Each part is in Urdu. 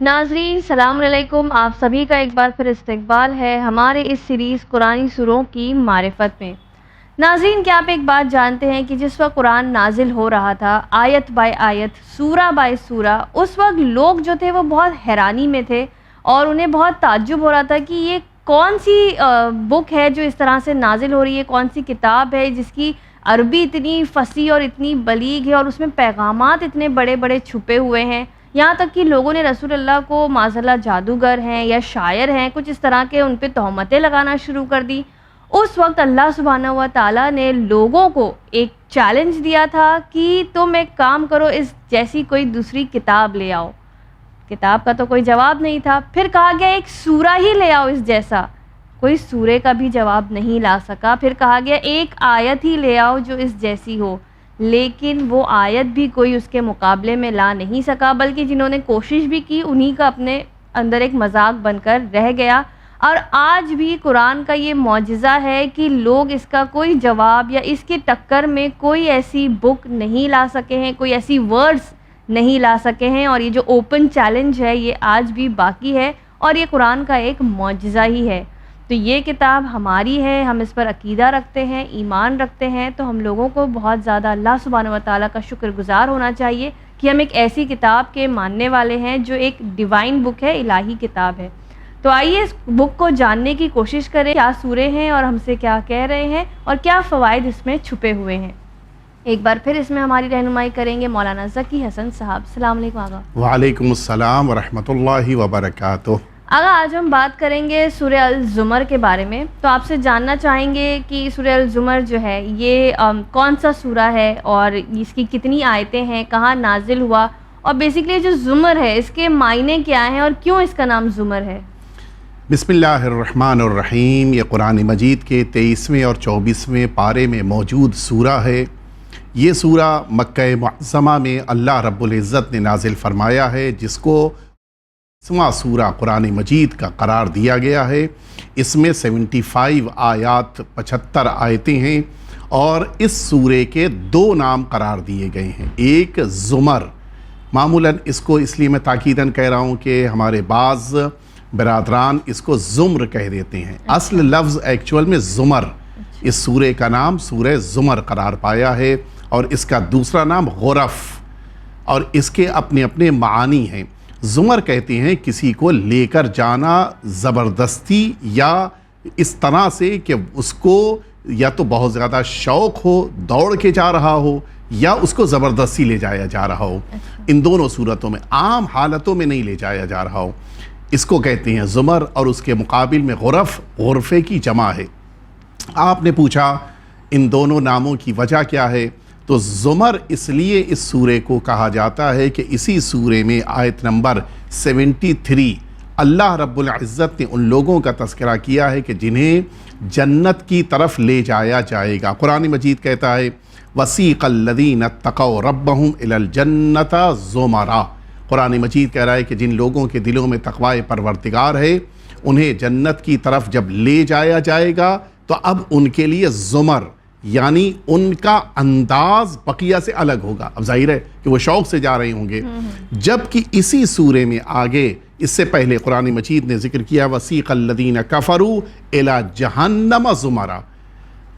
ناظرین السلام علیکم، آپ سبھی کا ایک بار پھر استقبال ہے ہمارے اس سیریز قرآنی سوروں کی معرفت میں۔ ناظرین، کیا آپ ایک بات جانتے ہیں کہ جس وقت قرآن نازل ہو رہا تھا آیت بائی آیت، سورہ بائی سورہ، اس وقت لوگ جو تھے وہ بہت حیرانی میں تھے اور انہیں بہت تعجب ہو رہا تھا کہ یہ کون سی بک ہے جو اس طرح سے نازل ہو رہی ہے، کون سی کتاب ہے جس کی عربی اتنی فصیح اور اتنی بلیغ ہے اور اس میں پیغامات اتنے بڑے بڑے چھپے ہوئے ہیں۔ یہاں تک کہ لوگوں نے رسول اللہ کو معاذاللہ جادوگر ہیں یا شاعر ہیں کچھ اس طرح کے ان پہ تہمتیں لگانا شروع کر دی۔ اس وقت اللہ سبحانہ و تعالیٰ نے لوگوں کو ایک چیلنج دیا تھا کہ تم ایک کام کرو، اس جیسی کوئی دوسری کتاب لے آؤ۔ کتاب کا تو کوئی جواب نہیں تھا، پھر کہا گیا ایک سورہ ہی لے آؤ اس جیسا، کوئی سورے کا بھی جواب نہیں لا سکا۔ پھر کہا گیا ایک آیت ہی لے آؤ جو اس جیسی ہو، لیکن وہ آیت بھی کوئی اس کے مقابلے میں لا نہیں سکا، بلکہ جنہوں نے کوشش بھی کی انہی کا اپنے اندر ایک مذاق بن کر رہ گیا۔ اور آج بھی قرآن کا یہ معجزہ ہے کہ لوگ اس کا کوئی جواب یا اس کی ٹکر میں کوئی ایسی بک نہیں لا سکے ہیں، کوئی ایسی ورڈز نہیں لا سکے ہیں، اور یہ جو اوپن چیلنج ہے یہ آج بھی باقی ہے اور یہ قرآن کا ایک معجزہ ہی ہے۔ تو یہ کتاب ہماری ہے، ہم اس پر عقیدہ رکھتے ہیں، ایمان رکھتے ہیں، تو ہم لوگوں کو بہت زیادہ اللہ سبحانہ و تعالیٰ کا شکر گزار ہونا چاہیے کہ ہم ایک ایسی کتاب کے ماننے والے ہیں جو ایک ڈیوائن بک ہے، الہی کتاب ہے۔ تو آئیے اس بک کو جاننے کی کوشش کریں، کیا سورے ہیں اور ہم سے کیا کہہ رہے ہیں اور کیا فوائد اس میں چھپے ہوئے ہیں۔ ایک بار پھر اس میں ہماری رہنمائی کریں گے مولانا ذکی حسن صاحب۔ السلام علیکم آغا۔ وعلیکم السلام ورحمۃ اللہ وبرکاتہ۔ آغا، آج ہم بات کریں گے سورہ الزمر کے بارے میں، تو آپ سے جاننا چاہیں گے کہ سورہ الزمر جو ہے یہ کون سا سورہ ہے اور اس کی کتنی آیتیں ہیں، کہاں نازل ہوا، اور بیسیکلی جو زمر ہے اس کے معنی کیا ہیں اور کیوں اس کا نام زمر ہے۔ بسم اللہ الرحمن الرحیم۔ یہ قرآن مجید کے 23ویں اور 24ویں پارے میں موجود سورہ ہے۔ یہ سورہ مکہ معظمہ میں اللہ رب العزت نے نازل فرمایا ہے، جس کو سورہ قرآن مجید کا قرار دیا گیا ہے۔ اس میں 75 آیات 75 آیتیں ہیں اور اس سورے کے 2 نام قرار دیے گئے ہیں۔ ایک زمر، معمولاً اس کو اس لیے میں تاکیداً کہہ رہا ہوں کہ ہمارے بعض برادران اس کو زمر کہہ دیتے ہیں، اصل لفظ ایکچول میں زمر، اس سورے کا نام سورہ زمر قرار پایا ہے، اور اس کا دوسرا نام غرف، اور اس کے اپنے اپنے معانی ہیں۔ زمر کہتے ہیں کسی کو لے کر جانا زبردستی یا اس طرح سے کہ اس کو یا تو بہت زیادہ شوق ہو، دوڑ کے جا رہا ہو، یا اس کو زبردستی لے جایا جا رہا ہو۔ ان دونوں صورتوں میں، عام حالتوں میں نہیں لے جایا جا رہا ہو، اس کو کہتے ہیں زمر، اور اس کے مقابل میں غرف، غرفے کی جمع ہے۔ آپ نے پوچھا ان دونوں ناموں کی وجہ کیا ہے، تو زمر اس لیے اس سورے کو کہا جاتا ہے کہ اسی سورے میں آیت نمبر 73 اللہ رب العزت نے ان لوگوں کا تذکرہ کیا ہے کہ جنہیں جنت کی طرف لے جایا جائے گا۔ قرآن مجید کہتا ہے وَسِيقَ الَّذِينَ اتَّقَوْا رَبَّهُمْ إِلَى الْجَنَّةِ زُمَرًا۔ قرآن مجید کہہ رہا ہے کہ جن لوگوں کے دلوں میں تقوی پروردگار ہے انہیں جنت کی طرف جب لے جایا جائے گا تو اب ان کے لیے زمر، یعنی ان کا انداز بقیہ سے الگ ہوگا۔ اب ظاہر ہے کہ وہ شوق سے جا رہے ہوں گے، جبکہ اسی سورے میں آگے اس سے پہلے قرآن مجید نے ذکر کیا وَسِيقَ الَّذِينَ كَفَرُوا إِلَى جَهَنَّمَ زُمَرًا،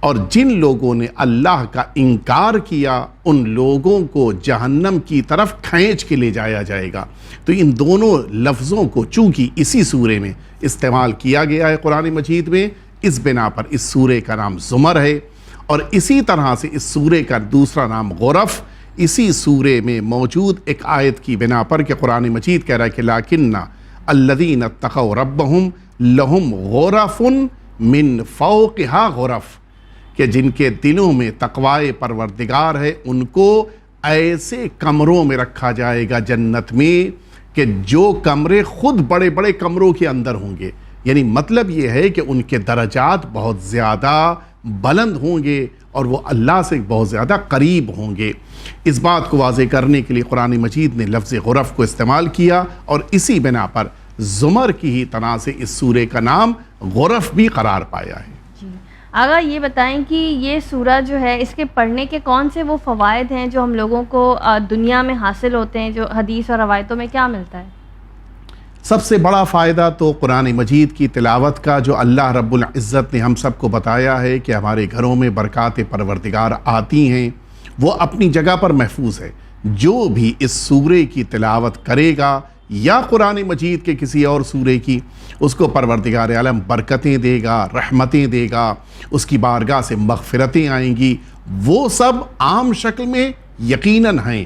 اور جن لوگوں نے اللہ کا انکار کیا ان لوگوں کو جہنم کی طرف کھینچ کے لے جایا جائے گا۔ تو ان دونوں لفظوں کو چونکہ اسی سورے میں استعمال کیا گیا ہے قرآن مجید میں، اس بنا پر اس سورے کا نام زمر ہے، اور اسی طرح سے اس سورے کا دوسرا نام غرف اسی سورے میں موجود ایک آیت کی بنا پر کہ قرآن مجید کہہ رہا ہے کہ لَكِنَّ الَّذِينَ اتَّقَوْا رَبَّهُمْ لَهُمْ غُرَفٌ مِّن فَوْقِهَا غُرَف، کہ جن کے دلوں میں تقوی پروردگار ہے ان کو ایسے کمروں میں رکھا جائے گا جنت میں کہ جو کمرے خود بڑے بڑے کمروں کے اندر ہوں گے، یعنی مطلب یہ ہے کہ ان کے درجات بہت زیادہ بلند ہوں گے اور وہ اللہ سے بہت زیادہ قریب ہوں گے۔ اس بات کو واضح کرنے کے لیے قرآن مجید نے لفظ غرف کو استعمال کیا، اور اسی بنا پر زمر کی ہی طرح سے اس سورے کا نام غرف بھی قرار پایا ہے۔ آغا یہ بتائیں کہ یہ سورہ جو ہے اس کے پڑھنے کے کون سے وہ فوائد ہیں جو ہم لوگوں کو دنیا میں حاصل ہوتے ہیں، جو حدیث اور روایتوں میں کیا ملتا ہے؟ سب سے بڑا فائدہ تو قرآن مجید کی تلاوت کا جو اللہ رب العزت نے ہم سب کو بتایا ہے کہ ہمارے گھروں میں برکات پروردگار آتی ہیں، وہ اپنی جگہ پر محفوظ ہے۔ جو بھی اس سورے کی تلاوت کرے گا یا قرآن مجید کے کسی اور سورے کی، اس کو پروردگار عالم برکتیں دے گا، رحمتیں دے گا، اس کی بارگاہ سے مغفرتیں آئیں گی۔ وہ سب عام شکل میں یقیناً ہیں،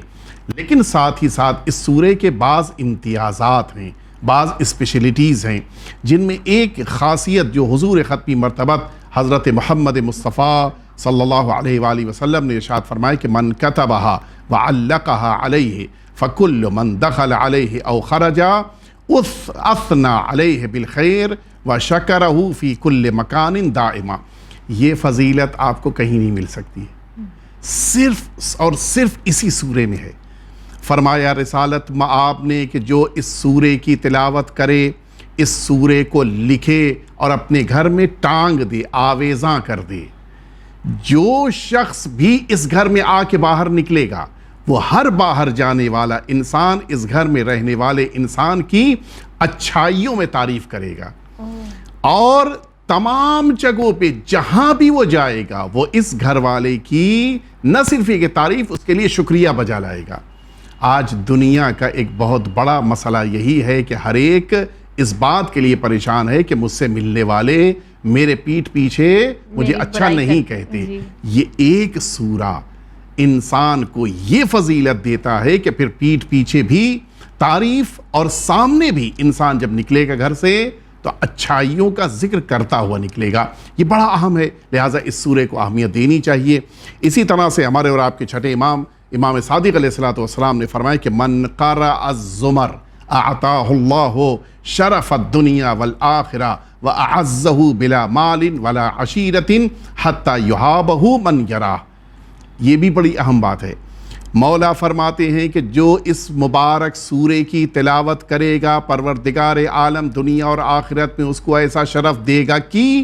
لیکن ساتھ ہی ساتھ اس سورے کے بعض امتیازات ہیں، بعض اسپیشلٹیز ہیں، جن میں ایک خاصیت جو حضور ختمی مرتبت حضرت محمد مصطفیٰ صلی اللہ علیہ وآلہ وسلم نے ارشاد فرمایا کہ من کتبہا وعلقہا علیہ فکل من دخل علیہ او خرجا اثنا علیہ بالخیر وشکرہ فی کل مکان دائما۔ یہ فضیلت آپ کو کہیں نہیں مل سکتی، صرف اور صرف اسی سورے میں ہے۔ فرمایا رسالت مآب نے کہ جو اس سورے کی تلاوت کرے، اس سورے کو لکھے اور اپنے گھر میں ٹانگ دے، آویزاں کر دے، جو شخص بھی اس گھر میں آ کے باہر نکلے گا، وہ ہر باہر جانے والا انسان اس گھر میں رہنے والے انسان کی اچھائیوں میں تعریف کرے گا، اور تمام جگہوں پہ جہاں بھی وہ جائے گا وہ اس گھر والے کی نہ صرف یہ تعریف، اس کے لیے شکریہ بجا لائے گا۔ آج دنیا کا ایک بہت بڑا مسئلہ یہی ہے کہ ہر ایک اس بات کے لیے پریشان ہے کہ مجھ سے ملنے والے میرے پیٹھ پیچھے مجھے اچھا نہیں کہتے۔ یہ ایک سورہ انسان کو یہ فضیلت دیتا ہے کہ پھر پیٹھ پیچھے بھی تعریف، اور سامنے بھی انسان جب نکلے گا گھر سے تو اچھائیوں کا ذکر کرتا ہوا نکلے گا۔ یہ بڑا اہم ہے، لہٰذا اس سورے کو اہمیت دینی چاہیے۔ اسی طرح سے ہمارے اور آپ کے چھٹے امام صادق علیہ السلام نے فرمایا کہ من قرأ الزمر اعطاہ اللہ شرف الدنیا والآخرہ واعزہ بلا مال ولا عشیرۃ حتی یہابہ من یراہ۔ یہ بھی بڑی اہم بات ہے۔ مولا فرماتے ہیں کہ جو اس مبارک سورے کی تلاوت کرے گا، پروردگار عالم دنیا اور آخرت میں اس کو ایسا شرف دے گا کہ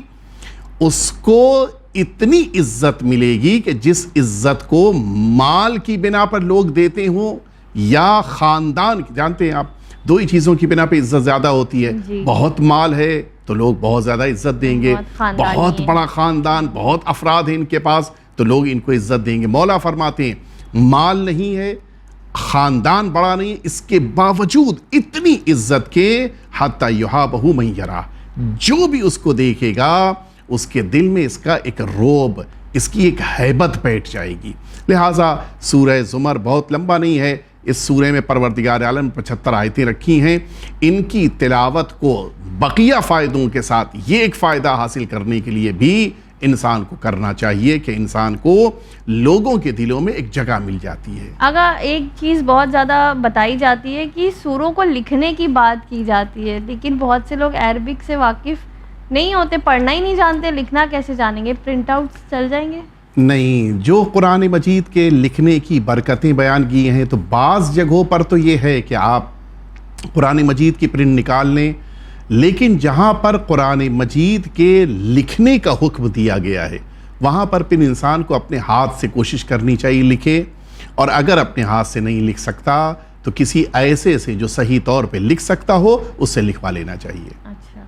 اس کو اتنی عزت ملے گی کہ جس عزت کو مال کی بنا پر لوگ دیتے ہوں یا خاندان، جانتے ہیں آپ دو ہی چیزوں کی بنا پہ عزت زیادہ ہوتی ہے۔ بہت مال ہے تو لوگ بہت زیادہ عزت دیں گے، بہت بڑا خاندان، بہت افراد ہیں ان کے پاس تو لوگ ان کو عزت دیں گے۔ مولا فرماتے ہیں مال نہیں ہے، خاندان بڑا نہیں ہے، اس کے باوجود اتنی عزت کے حتی یہابہ من یراہ، جو بھی اس کو دیکھے گا اس کے دل میں اس کا ایک روب، اس کی ایک ہیبت بیٹھ جائے گی۔ لہٰذا سورہ زمر بہت لمبا نہیں ہے، اس سورے میں پروردگار عالم 75 آیتیں رکھی ہیں۔ ان کی تلاوت کو بقیہ فائدوں کے ساتھ یہ ایک فائدہ حاصل کرنے کے لیے بھی انسان کو کرنا چاہیے کہ انسان کو لوگوں کے دلوں میں ایک جگہ مل جاتی ہے۔ اگر ایک چیز بہت زیادہ بتائی جاتی ہے کہ سوروں کو لکھنے کی بات کی جاتی ہے، لیکن بہت سے لوگ عربک سے واقف نہیں ہوتے، پڑھنا ہی نہیں جانتے، لکھنا کیسے جانیں گے؟ پرنٹ آؤٹ چل جائیں گے؟ نہیں، جو قرآن مجید کے لکھنے کی برکتیں بیان کی ہیں تو بعض جگہوں پر تو یہ ہے کہ آپ قرآن مجید کی پرنٹ نکال لیں، لیکن جہاں پر قرآن مجید کے لکھنے کا حکم دیا گیا ہے وہاں پر پھر انسان کو اپنے ہاتھ سے کوشش کرنی چاہیے لکھے، اور اگر اپنے ہاتھ سے نہیں لکھ سکتا تو کسی ایسے سے جو صحیح طور پہ لکھ سکتا ہو اس سے لکھوا لینا چاہیے۔ اچھا،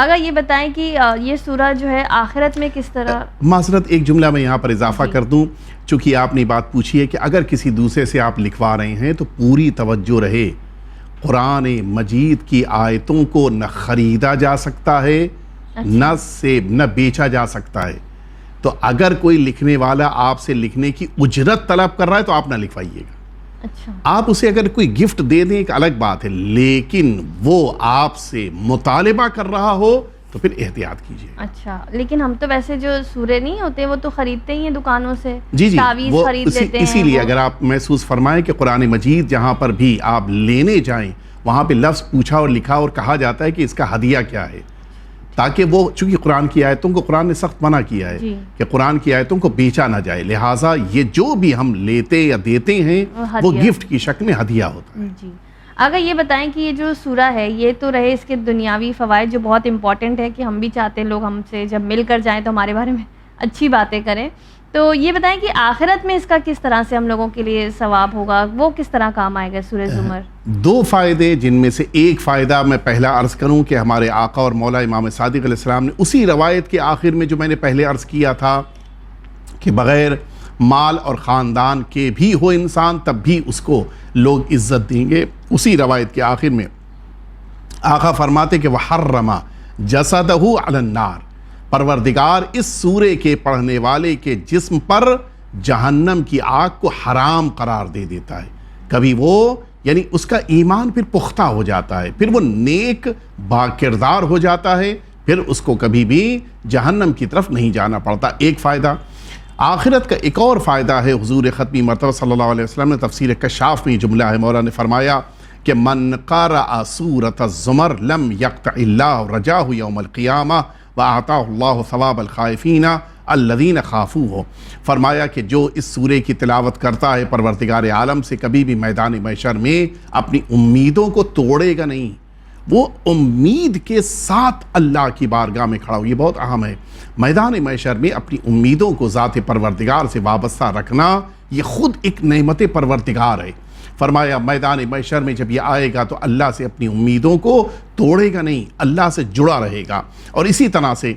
اگر یہ بتائیں کہ یہ سورہ جو ہے آخرت میں کس طرح؟ معذرت، ایک جملہ میں یہاں پر اضافہ کر دوں، چونکہ آپ نے بات پوچھی ہے کہ اگر کسی دوسرے سے آپ لکھوا رہے ہیں تو پوری توجہ رہے، قرآن مجید کی آیتوں کو نہ خریدا جا سکتا ہے، نہ بیچا جا سکتا ہے۔ تو اگر کوئی لکھنے والا آپ سے لکھنے کی اجرت طلب کر رہا ہے تو آپ نہ لکھوائیے گا۔ اچھا، آپ اسے اگر کوئی گفٹ دے دیں ایک الگ بات ہے، لیکن وہ آپ سے مطالبہ کر رہا ہو تو پھر احتیاط کیجیے۔ اچھا، لیکن ہم تو ویسے جو سورے نہیں ہوتے وہ تو خریدتے ہی ہیں دکانوں سے، جی تعویذ وہ خرید لیتے ہیں۔ اسی لیے اگر آپ محسوس فرمائیں کہ قرآن مجید جہاں پر بھی آپ لینے جائیں وہاں پہ لفظ پوچھا اور لکھا اور کہا جاتا ہے کہ اس کا ہدیہ کیا ہے، تاکہ وہ، چونکہ قرآن کی آیتوں کو قرآن نے سخت منع کیا ہے کہ قرآن کی آیتوں کو بیچا نہ جائے، لہٰذا یہ جو بھی ہم لیتے یا دیتے ہیں وہ گفٹ کی شکل میں ہدیہ ہوتا ہے۔ جی، اگر یہ بتائیں کہ یہ جو سورہ ہے یہ تو رہے اس کے دنیاوی فوائد جو بہت امپورٹنٹ ہے کہ ہم بھی چاہتے ہیں لوگ ہم سے جب مل کر جائیں تو ہمارے بارے میں اچھی باتیں کریں، تو یہ بتائیں کہ آخرت میں اس کا کس طرح سے ہم لوگوں کے لیے ثواب ہوگا، وہ کس طرح کام آئے گا سورہ زمر؟ دو فائدے، جن میں سے ایک فائدہ میں پہلا عرض کروں کہ ہمارے آقا اور مولا امام صادق علیہ السلام نے اسی روایت کے آخر میں جو میں نے پہلے عرض کیا تھا کہ بغیر مال اور خاندان کے بھی ہو انسان تب بھی اس کو لوگ عزت دیں گے، اسی روایت کے آخر میں آقا فرماتے کہ وَحَرَّمَ جَسَدَهُ عَلَى النَّارِ، پروردگار اس سورے کے پڑھنے والے کے جسم پر جہنم کی آگ کو حرام قرار دے دیتا ہے۔ کبھی وہ یعنی اس کا ایمان پھر پختہ ہو جاتا ہے، پھر وہ نیک با کردار ہو جاتا ہے، پھر اس کو کبھی بھی جہنم کی طرف نہیں جانا پڑتا۔ ایک فائدہ۔ آخرت کا ایک اور فائدہ ہے، حضور ختمی مرتبہ صلی اللہ علیہ وسلم نے تفسیر کشاف میں جملہ ہے، مولا نے فرمایا کہ من قرأ سورۃ الزمر لم یقطع اللہ رجاہ یوم القیامہ وَأَعْطَاهُ اللَّهُ ثَوَابَ الْخَائِفِينَ الَّذِينَ خَافُوهُ، فرمایا کہ جو اس سورے کی تلاوت کرتا ہے پروردگار عالم سے کبھی بھی میدان محشر میں اپنی امیدوں کو توڑے گا نہیں، وہ امید کے ساتھ اللہ کی بارگاہ میں کھڑا ہو۔ یہ بہت اہم ہے، میدان محشر میں اپنی امیدوں کو ذات پروردگار سے وابستہ رکھنا یہ خود ایک نعمت پروردگار ہے۔ فرمایا میدان محشر میں جب یہ آئے گا تو اللہ سے اپنی امیدوں کو توڑے گا نہیں، اللہ سے جڑا رہے گا۔ اور اسی طرح سے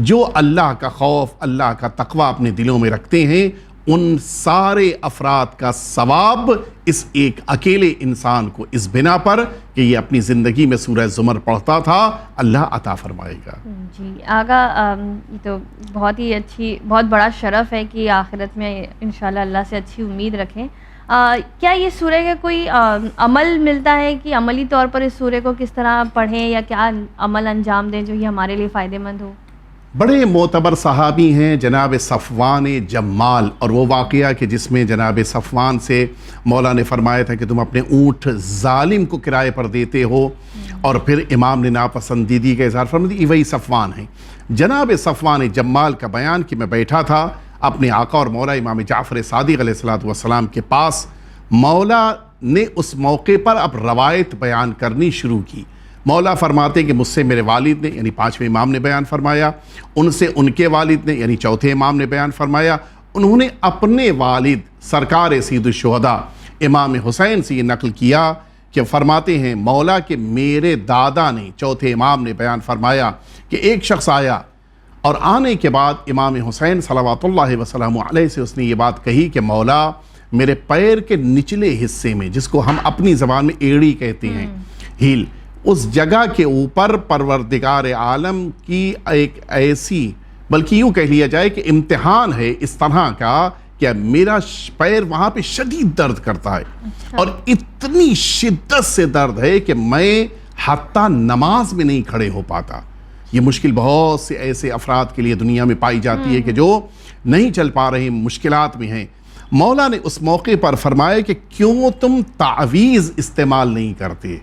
جو اللہ کا خوف، اللہ کا تقوی اپنے دلوں میں رکھتے ہیں، ان سارے افراد کا ثواب اس ایک اکیلے انسان کو اس بنا پر کہ یہ اپنی زندگی میں سورہ زمر پڑھتا تھا اللہ عطا فرمائے گا۔ جی آقا، یہ تو بہت ہی اچھی، بہت بڑا شرف ہے کہ آخرت میں انشاءاللہ اللہ سے اچھی امید رکھیں۔ کیا یہ سورہ کا کوئی عمل ملتا ہے کہ عملی طور پر اس سورہ کو کس طرح پڑھیں یا کیا عمل انجام دیں جو یہ ہمارے لیے فائدہ مند ہو؟ بڑے معتبر صحابی ہیں جناب صفوان جمال، اور وہ واقعہ کہ جس میں جناب صفوان سے مولا نے فرمایا تھا کہ تم اپنے اونٹ ظالم کو کرائے پر دیتے ہو، اور پھر امام نے ناپسندیدگی کا اظہار فرمایا، وہی صفوان ہیں۔ جناب صفوان جمال کا بیان کہ میں بیٹھا تھا اپنے آقا اور مولا امام جعفر صادق علیہ السلام کے پاس، مولا نے اس موقع پر اب روایت بیان کرنی شروع کی۔ مولا فرماتے کہ مجھ سے میرے والد نے یعنی پانچویں امام نے بیان فرمایا، ان سے ان کے والد نے یعنی چوتھے امام نے بیان فرمایا، انہوں نے اپنے والد سرکار سید الشہداء امام حسین سے یہ نقل کیا کہ فرماتے ہیں مولا کہ میرے دادا نے چوتھے امام نے بیان فرمایا کہ ایک شخص آیا اور آنے کے بعد امام حسین صلوات اللہ وسلم علیہ سے اس نے یہ بات کہی کہ مولا میرے پیر کے نچلے حصے میں، جس کو ہم اپنی زبان میں ایڑی کہتے ہیں، ہیل، اس جگہ کے اوپر پروردگار عالم کی ایک ایسی، بلکہ یوں کہہ لیا جائے کہ امتحان ہے اس طرح کا کہ میرا پیر وہاں پہ شدید درد کرتا ہے، اور اتنی شدت سے درد ہے کہ میں حتیٰ نماز میں نہیں کھڑے ہو پاتا۔ یہ مشکل بہت سے ایسے افراد کے لیے دنیا میں پائی جاتی ہے کہ جو نہیں چل پا رہے، مشکلات میں ہیں۔ مولا نے اس موقع پر فرمایا کہ کیوں تم تعویذ استعمال نہیں کرتے؟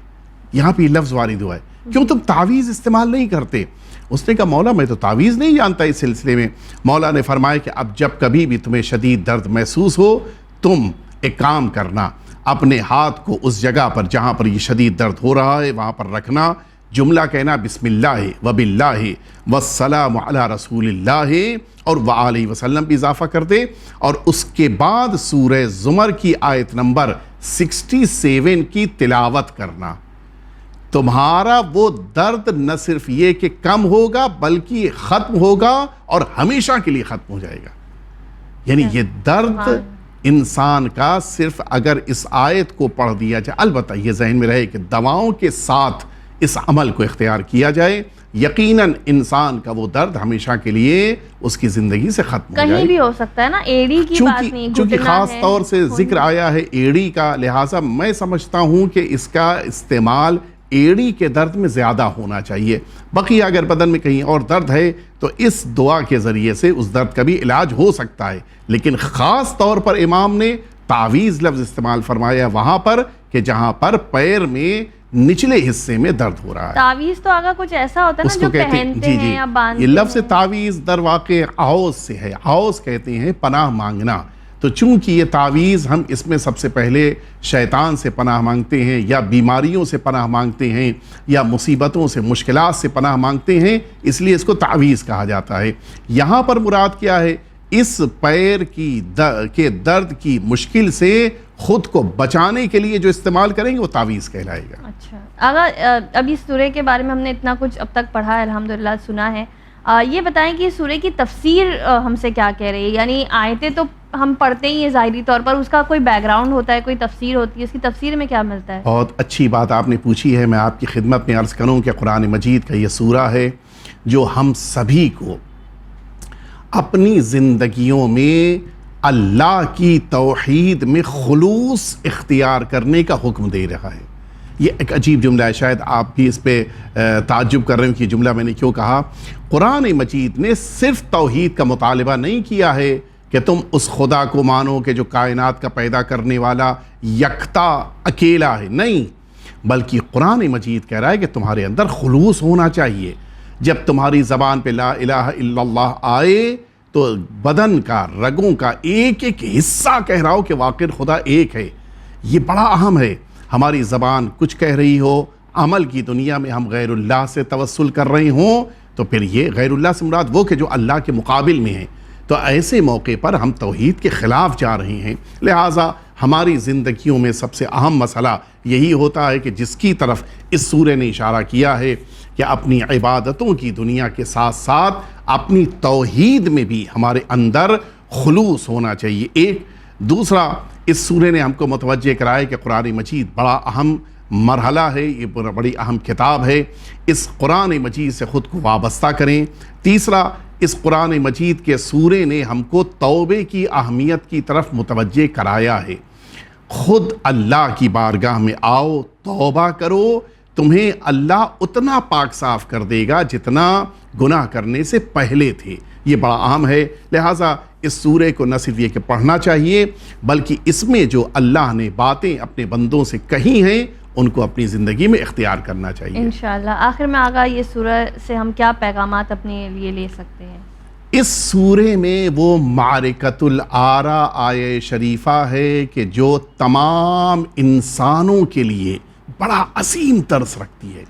یہاں پہ یہ لفظ وارد ہوا ہے، کیوں تم تعویذ استعمال نہیں کرتے؟ اس نے کہا مولا میں تو تعویذ نہیں جانتا اس سلسلے میں۔ مولا نے فرمایا کہ اب جب کبھی بھی تمہیں شدید درد محسوس ہو، تم ایک کام کرنا، اپنے ہاتھ کو اس جگہ پر جہاں پر یہ شدید درد ہو رہا ہے وہاں پر رکھنا، جملہ کہنا بسم اللہ وباللہ والسلام علی رسول اللہ اور وآلہ وسلم بھی اضافہ کر دے، اور اس کے بعد سورہ زمر کی آیت نمبر 67 کی تلاوت کرنا۔ تمہارا وہ درد نہ صرف یہ کہ کم ہوگا بلکہ ختم ہوگا اور ہمیشہ کے لیے ختم ہو جائے گا۔ یعنی یہ درد انسان کا صرف اگر اس آیت کو پڑھ دیا جائے، البتہ یہ ذہن میں رہے کہ دواؤں کے ساتھ اس عمل کو اختیار کیا جائے، یقیناً انسان کا وہ درد ہمیشہ کے لیے اس کی زندگی سے ختم ہو جائے۔ کہیں بھی ہو سکتا ہے نا، ایڑی کی بات نہیں، چونکہ خاص طور سے ذکر آیا ہے ایڑی کا، لہٰذا میں سمجھتا ہوں کہ اس کا استعمال ایڑی کے درد میں زیادہ ہونا چاہیے۔ بقیہ اگر بدن میں کہیں اور درد ہے تو اس دعا کے ذریعے سے اس درد کا بھی علاج ہو سکتا ہے، لیکن خاص طور پر امام نے تعویذ لفظ استعمال فرمایا وہاں پر کہ جہاں پر پیر میں نچلے حصے میں درد ہو رہا ہے۔ تعویذ تو آگا کچھ ایسا ہوتا ہے نا جو پہنتے ہیں یا باندھتے ہیں۔ یہ لفظ تعویذ در واقع عوض سے ہے، عوض کہتے ہیں پناہ مانگنا، تو چونکہ یہ تعویذ ہم اس میں سب سے پہلے شیطان سے پناہ مانگتے ہیں یا بیماریوں سے پناہ مانگتے ہیں یا مصیبتوں سے، مشکلات سے پناہ مانگتے ہیں، اس لیے اس کو تعویذ کہا جاتا ہے۔ یہاں پر مراد کیا ہے اس پیر کے درد کی مشکل سے خود کو بچانے کے لیے جو استعمال کریں گے وہ تعویذ کہلائے گا۔ اچھا آغا، ابھی سورہ کے بارے میں ہم نے اتنا کچھ اب تک پڑھا ہے، الحمدللہ سنا ہے، یہ بتائیں کہ سورہ کی تفسیر ہم سے کیا کہہ رہی ہے؟ یعنی آیتیں تو ہم پڑھتے ہی ہیں ظاہری طور پر، اس کا کوئی بیک گراؤنڈ ہوتا ہے، کوئی تفسیر ہوتی ہے، اس کی تفسیر میں کیا ملتا ہے؟ بہت اچھی بات آپ نے پوچھی ہے۔ میں آپ کی خدمت میں عرض کروں کہ قرآن مجید کا یہ سورہ ہے جو ہم سبھی کو اپنی زندگیوں میں اللہ کی توحید میں خلوص اختیار کرنے کا حکم دے رہا ہے۔ یہ ایک عجیب جملہ ہے، شاید آپ بھی اس پہ تعجب کر رہے ہیں کہ یہ جملہ میں نے کیوں کہا۔ قرآن مجید نے صرف توحید کا مطالبہ نہیں کیا ہے کہ تم اس خدا کو مانو کہ جو کائنات کا پیدا کرنے والا یکتا اکیلا ہے، نہیں، بلکہ قرآن مجید کہہ رہا ہے کہ تمہارے اندر خلوص ہونا چاہیے۔ جب تمہاری زبان پہ لا الہ الا اللہ آئے تو بدن کا، رگوں کا ایک ایک حصہ کہہ رہا ہو کہ واقع خدا ایک ہے۔ یہ بڑا اہم ہے۔ ہماری زبان کچھ کہہ رہی ہو، عمل کی دنیا میں ہم غیر اللہ سے توسل کر رہے ہوں، تو پھر یہ غیر اللہ سے مراد وہ کہ جو اللہ کے مقابل میں ہیں، تو ایسے موقع پر ہم توحید کے خلاف جا رہے ہیں۔ لہٰذا ہماری زندگیوں میں سب سے اہم مسئلہ یہی ہوتا ہے کہ جس کی طرف اس سورہ نے اشارہ کیا ہے کہ اپنی عبادتوں کی دنیا کے ساتھ ساتھ اپنی توحید میں بھی ہمارے اندر خلوص ہونا چاہیے۔ ایک دوسرا، اس سورہ نے ہم کو متوجہ کرایا کہ قرآن مجید بڑا اہم مرحلہ ہے، یہ بڑی اہم کتاب ہے، اس قرآن مجید سے خود کو وابستہ کریں۔ تیسرا، اس قرآن مجید کے سورے نے ہم کو توبے کی اہمیت کی طرف متوجہ کرایا ہے۔ خود اللہ کی بارگاہ میں آؤ، توبہ کرو، تمہیں اللہ اتنا پاک صاف کر دے گا جتنا گناہ کرنے سے پہلے تھے۔ یہ بڑا اہم ہے۔ لہٰذا اس سورے کو نہ صرف یہ کہ پڑھنا چاہیے، بلکہ اس میں جو اللہ نے باتیں اپنے بندوں سے کہی ہیں ان کو اپنی زندگی میں اختیار کرنا چاہیے۔ انشاءاللہ۔ آخر میں آغا، یہ سورہ سے ہم کیا پیغامات اپنے لیے لے سکتے ہیں؟ اس سورے میں وہ معرکۃ الآرا آیہ شریفہ ہے کہ جو تمام انسانوں کے لیے بڑا عظیم درس رکھتی ہے۔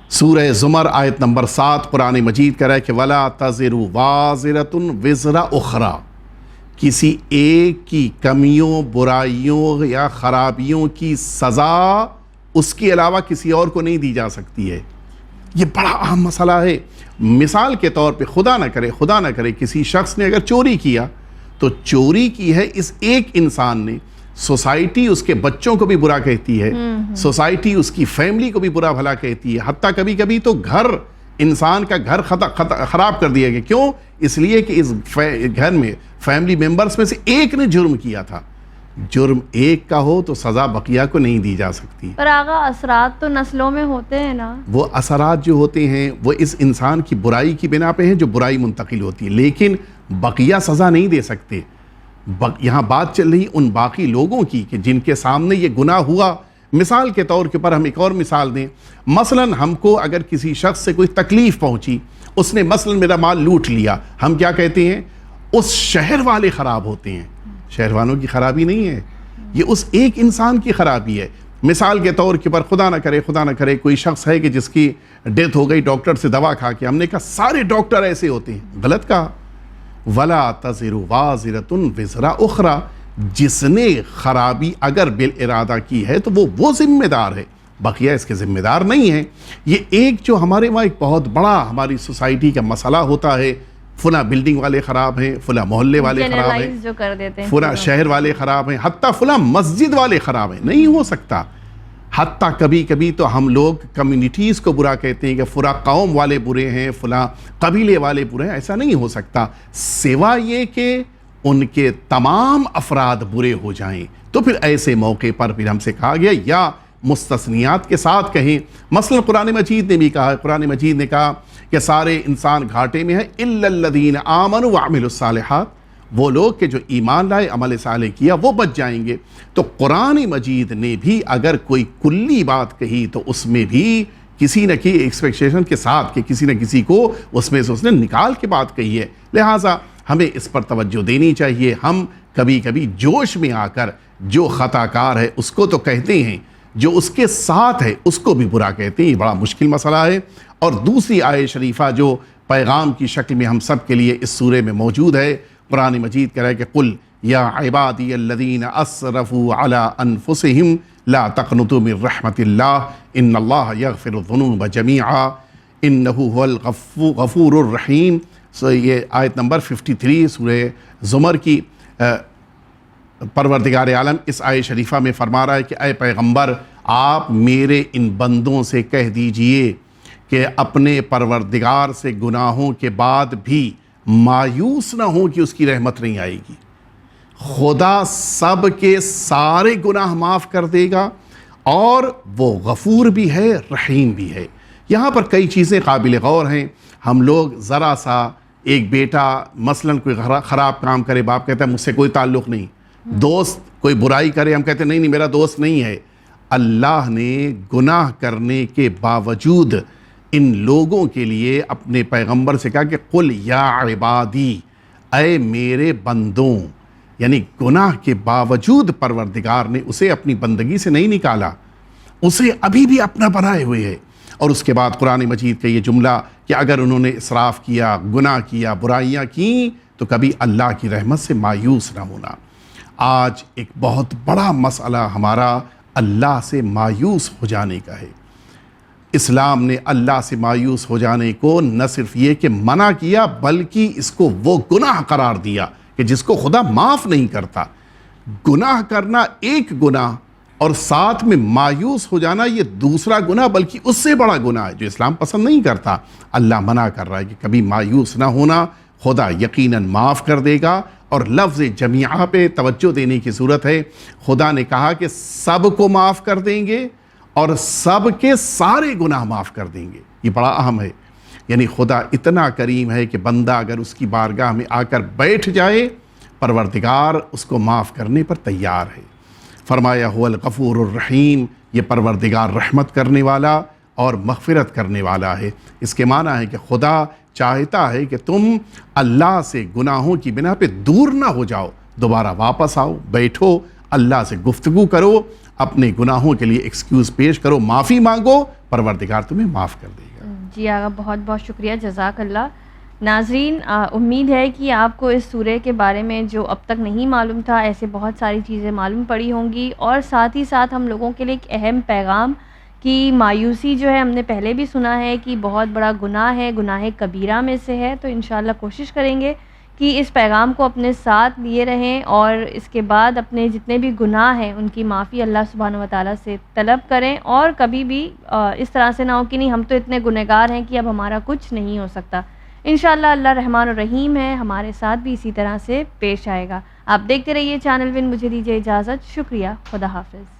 سورہ زمر آیت نمبر 7 قرآن مجید کہہ رہا ہے کہ وَلَا تَزِرُ وَازِرَةٌ وِزْرَ أُخْرَى، کسی ایک کی کمیوں، برائیوں یا خرابیوں کی سزا اس کے علاوہ کسی اور کو نہیں دی جا سکتی ہے۔ یہ بڑا اہم مسئلہ ہے۔ مثال کے طور پہ خدا نہ کرے کسی شخص نے اگر چوری کیا تو چوری کی ہے اس ایک انسان نے، سوسائٹی اس کے بچوں کو بھی برا کہتی ہے، سوسائٹی اس کی فیملی کو بھی برا بھلا کہتی ہے، حتیٰ کبھی کبھی تو انسان کا گھر خراب کر دیا گیا۔ کیوں؟ اس لیے کہ اس گھر میں فیملی ممبرز میں سے ایک نے جرم کیا تھا۔ جرم ایک کا ہو تو سزا بقیہ کو نہیں دی جا سکتی۔ پر آغا، اثرات تو نسلوں میں ہوتے ہیں نا؟ وہ اثرات جو ہوتے ہیں وہ اس انسان کی برائی کی بنا پہ ہیں جو برائی منتقل ہوتی ہے، لیکن بقیہ سزا نہیں دے سکتے۔ یہاں بات چل رہی ان باقی لوگوں کی کہ جن کے سامنے یہ گناہ ہوا۔ مثال کے طور پر ہم ایک اور مثال دیں، مثلاً ہم کو اگر کسی شخص سے کوئی تکلیف پہنچی، اس نے مثلاً میرا مال لوٹ لیا، ہم کیا کہتے ہیں؟ اس شہر والے خراب ہوتے ہیں۔ شہر والوں کی خرابی نہیں ہے، یہ اس ایک انسان کی خرابی ہے۔ مثال کے طور پر خدا نہ کرے کوئی شخص ہے کہ جس کی ڈیتھ ہو گئی، ڈاکٹر سے دوا کھا کے، ہم نے کہا سارے ڈاکٹر ایسے ہوتے ہیں، غلط کہا۔ وَلَا تَزِرُ وَازِرَةٌ وِزْرَ أُخْرَى، جس نے خرابی اگر بالارادہ کی ہے تو وہ ذمہ دار ہے، بقیہ اس کے ذمہ دار نہیں ہیں۔ یہ ایک جو ہمارے وہاں ایک بہت بڑا ہماری سوسائٹی کا مسئلہ ہوتا ہے، فلاں بلڈنگ والے خراب ہیں، فلاں محلے والے خراب ہیں، فلاں شہر والے خراب ہیں، حتیٰ فلاں مسجد والے خراب ہیں، نہیں ہو سکتا۔ حتیٰ کبھی کبھی تو ہم لوگ کمیونٹیز کو برا کہتے ہیں کہ فلاں قوم والے برے ہیں، فلاں قبیلے والے برے ہیں، ایسا نہیں ہو سکتا، سوائے یہ کہ ان کے تمام افراد برے ہو جائیں۔ تو پھر ایسے موقع پر پھر ہم سے کہا گیا یا مستثنیات کے ساتھ کہیں، مثلا قرآن مجید نے بھی کہا، قرآن مجید نے کہا کہ سارے انسان گھاٹے میں ہیں الا الذین آمنوا وعملوا الصالحات، وہ لوگ کہ جو ایمان لائے، عمل صالح کیا، وہ بچ جائیں گے۔ تو قرآن مجید نے بھی اگر کوئی کلی بات کہی تو اس میں بھی کسی نہ کی ایکسپیکٹیشن کے ساتھ کہ کسی نہ کسی کو اس میں سے اس نے نکال کے بات کہی ہے۔ لہٰذا ہمیں اس پر توجہ دینی چاہیے۔ ہم کبھی کبھی جوش میں آ کر جو خطا کار ہے اس کو تو کہتے ہیں، جو اس کے ساتھ ہے اس کو بھی برا کہتے ہیں، یہ بڑا مشکل مسئلہ ہے۔ اور دوسری آیت شریفہ جو پیغام کی شکل میں ہم سب کے لیے اس سورے میں موجود ہے۔ قرآن مجید کہہ رہا ہے کہ قل یا عبادی الذین اسرفوا علی انفسہم لا تقنطوا من رحمت اللہ ان اللہ یغفر الذنوب جمیعا انہ هو الغفور الرحیم۔ یہ آیت نمبر 53 سورہ زمر کی پروردگار عالم اس آیت شریفہ میں فرما رہا ہے کہ اے پیغمبر آپ میرے ان بندوں سے کہہ دیجئے کہ اپنے پروردگار سے گناہوں کے بعد بھی مایوس نہ ہوں کہ اس کی رحمت نہیں آئے گی۔ خدا سب کے سارے گناہ معاف کر دے گا اور وہ غفور بھی ہے، رحیم بھی ہے۔ یہاں پر کئی چیزیں قابل غور ہیں۔ ہم لوگ ذرا سا ایک بیٹا مثلاً کوئی خراب کام کرے، باپ کہتا ہے مجھ سے کوئی تعلق نہیں، دوست کوئی برائی کرے، ہم کہتے ہیں نہیں میرا دوست نہیں ہے۔ اللہ نے گناہ کرنے کے باوجود ان لوگوں کے لیے اپنے پیغمبر سے کہا کہ قل یا عبادی، اے میرے بندوں، یعنی گناہ کے باوجود پروردگار نے اسے اپنی بندگی سے نہیں نکالا، اسے ابھی بھی اپنا بنائے ہوئے ہے۔ اور اس کے بعد قرآن مجید کا یہ جملہ کہ اگر انہوں نے اسراف کیا، گناہ کیا، برائیاں کیں تو کبھی اللہ کی رحمت سے مایوس نہ ہونا۔ آج ایک بہت بڑا مسئلہ ہمارا اللہ سے مایوس ہو جانے کا ہے۔ اسلام نے اللہ سے مایوس ہو جانے کو نہ صرف یہ کہ منع کیا بلکہ اس کو وہ گناہ قرار دیا کہ جس کو خدا معاف نہیں کرتا۔ گناہ کرنا ایک گناہ اور ساتھ میں مایوس ہو جانا یہ دوسرا گناہ، بلکہ اس سے بڑا گناہ ہے جو اسلام پسند نہیں کرتا۔ اللہ منع کر رہا ہے کہ کبھی مایوس نہ ہونا، خدا یقیناً معاف کر دے گا۔ اور لفظ جمیعہ پہ توجہ دینے کی ضرورت ہے۔ خدا نے کہا کہ سب کو معاف کر دیں گے اور سب کے سارے گناہ معاف کر دیں گے، یہ بڑا اہم ہے۔ یعنی خدا اتنا کریم ہے کہ بندہ اگر اس کی بارگاہ میں آ کر بیٹھ جائے، پروردگار اس کو معاف کرنے پر تیار ہے۔ فرمایا هو الغفور الرحیم، یہ پروردگار رحمت کرنے والا اور مغفرت کرنے والا ہے۔ اس کے معنی ہے کہ خدا چاہتا ہے کہ تم اللہ سے گناہوں کی بنا پہ دور نہ ہو جاؤ، دوبارہ واپس آؤ، بیٹھو، اللہ سے گفتگو کرو، اپنے گناہوں کے لیے ایکسکیوز پیش کرو، معافی مانگو، پروردگار تمہیں معاف کر دے گا۔ جی آقا بہت بہت شکریہ، جزاک اللہ۔ ناظرین، امید ہے کہ آپ کو اس سورے کے بارے میں جو اب تک نہیں معلوم تھا، ایسے بہت ساری چیزیں معلوم پڑی ہوں گی، اور ساتھ ہی ساتھ ہم لوگوں کے لیے ایک اہم پیغام کہ مایوسی جو ہے ہم نے پہلے بھی سنا ہے کہ بہت بڑا گناہ ہے، گناہ کبیرہ میں سے ہے۔ تو انشاءاللہ کوشش کریں گے کہ اس پیغام کو اپنے ساتھ لیے رہیں اور اس کے بعد اپنے جتنے بھی گناہ ہیں ان کی معافی اللہ سبحانہ وتعالیٰ سے طلب کریں، اور کبھی بھی اس طرح سے نہ ہو کہ نہیں ہم تو اتنے گنہگار ہیں کہ اب ہمارا کچھ نہیں ہو سکتا۔ انشاءاللہ اللہ رحمان الرحیم ہے، ہمارے ساتھ بھی اسی طرح سے پیش آئے گا۔ آپ دیکھتے رہیے چینل ون، مجھے دیجیے اجازت، شکریہ، خدا حافظ۔